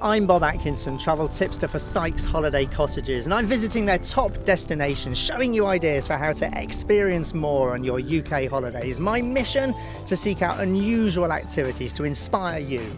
I'm Bob Atkinson, Travel Tipster for Sykes Holiday Cottages, and I'm visiting their top destinations, showing you ideas for how to experience more on your UK holidays. My mission? To seek out unusual activities to inspire you.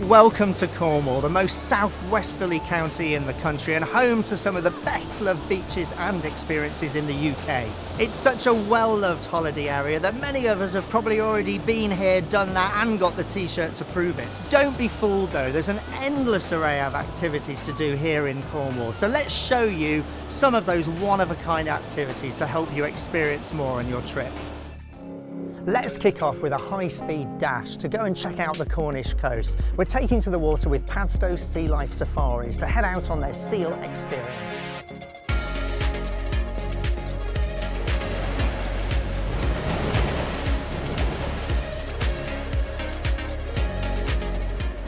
Welcome to Cornwall, the most southwesterly county in the country and home to some of the best loved beaches and experiences in the UK. It's such a well-loved holiday area that many of us have probably already been here, done that and got the t-shirt to prove it. Don't be fooled though, there's an endless array of activities to do here in Cornwall. So let's show you some of those one-of-a-kind activities to help you experience more on your trip. Let's kick off with a high-speed dash to go and check out the Cornish coast. We're taking to the water with Padstow Sea Life Safaris to head out on their seal experience.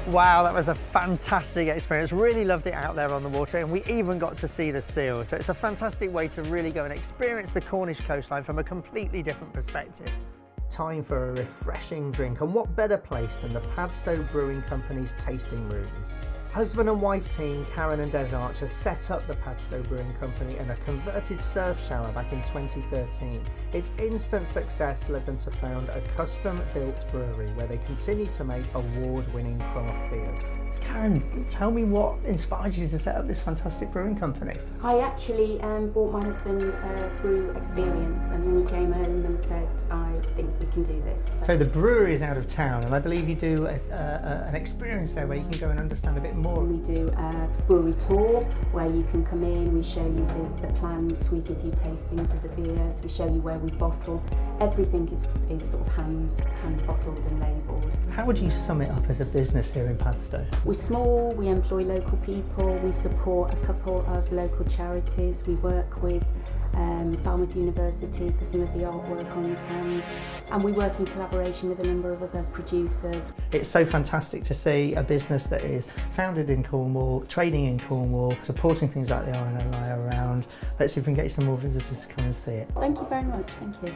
Wow, that was a fantastic experience. Really loved it out there on the water, and we even got to see the seal. So it's a fantastic way to really go and experience the Cornish coastline from a completely different perspective. Time for a refreshing drink, and what better place than the Padstow Brewing Company's tasting rooms. Husband and wife team Karen and Des Archer set up the Padstow Brewing Company in a converted surf shower back in 2013. Its instant success led them to found a custom-built brewery where they continue to make award-winning craft beers. Karen, tell me what inspired you to set up this fantastic brewing company? I actually bought my husband a brew experience, and then he came home and said, I think we can do this. So the brewery is out of town, and I believe you do an experience there where you can go and understand a bit more. We do a brewery tour where you can come in, we show you the plant, we give you tastings of the beers, we show you where we bottle. Everything is sort of hand bottled and labelled. How would you sum it up as a business here in Padstow? We're small, we employ local people, we support a couple of local charities, we work with Falmouth University for some of the artwork on the cans, and we work in collaboration with a number of other producers. It's so fantastic to see a business that is founded in Cornwall, trading in Cornwall, supporting things like the RNLI around. Let's see if we can get some more visitors to come and see it. Thank you very much, thank you.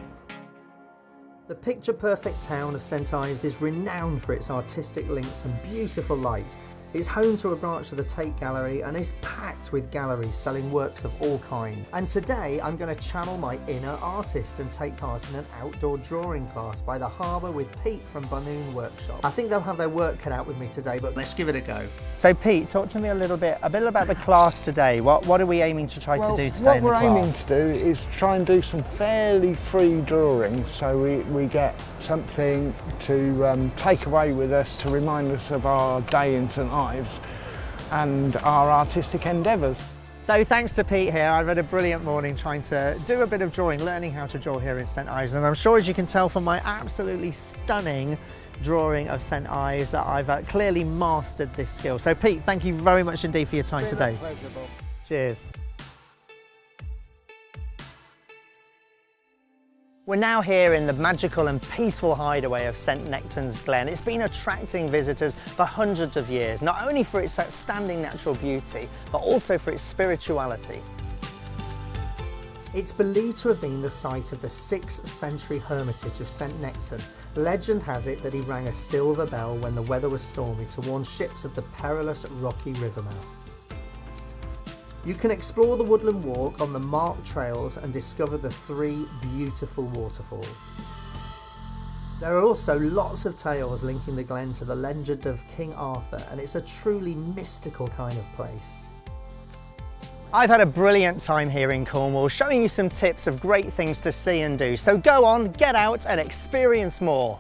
The picture-perfect town of St Ives is renowned for its artistic links and beautiful light. It's home to a branch of the Tate Gallery and is packed with galleries selling works of all kinds. And today I'm going to channel my inner artist and take part in an outdoor drawing class by the harbour with Pete from Bunnoon Workshop. I think they'll have their work cut out with me today, but let's give it a go. So Pete, talk to me a little bit about the class today. What are we aiming to try to do today? What we're aiming to do is try and do some fairly free drawings, so we get something to take away with us to remind us of our day in St Ives and our artistic endeavours. So thanks to Pete here, I've had a brilliant morning trying to do a bit of drawing, learning how to draw here in St Ives, and I'm sure as you can tell from my absolutely stunning drawing of St Ives that I've clearly mastered this skill. So Pete, thank you very much indeed for your time today. Pleasure, Bob. Cheers. We're now here in the magical and peaceful hideaway of St Nicktoons Glen. It's been attracting visitors for hundreds of years, not only for its outstanding natural beauty, but also for its spirituality. It's believed to have been the site of the 6th century hermitage of St Nectan. Legend has it that he rang a silver bell when the weather was stormy to warn ships of the perilous rocky river mouth. You can explore the woodland walk on the marked trails and discover the 3 beautiful waterfalls. There are also lots of tales linking the Glen to the legend of King Arthur, and it's a truly mystical kind of place. I've had a brilliant time here in Cornwall, showing you some tips of great things to see and do, so go on, get out and experience more.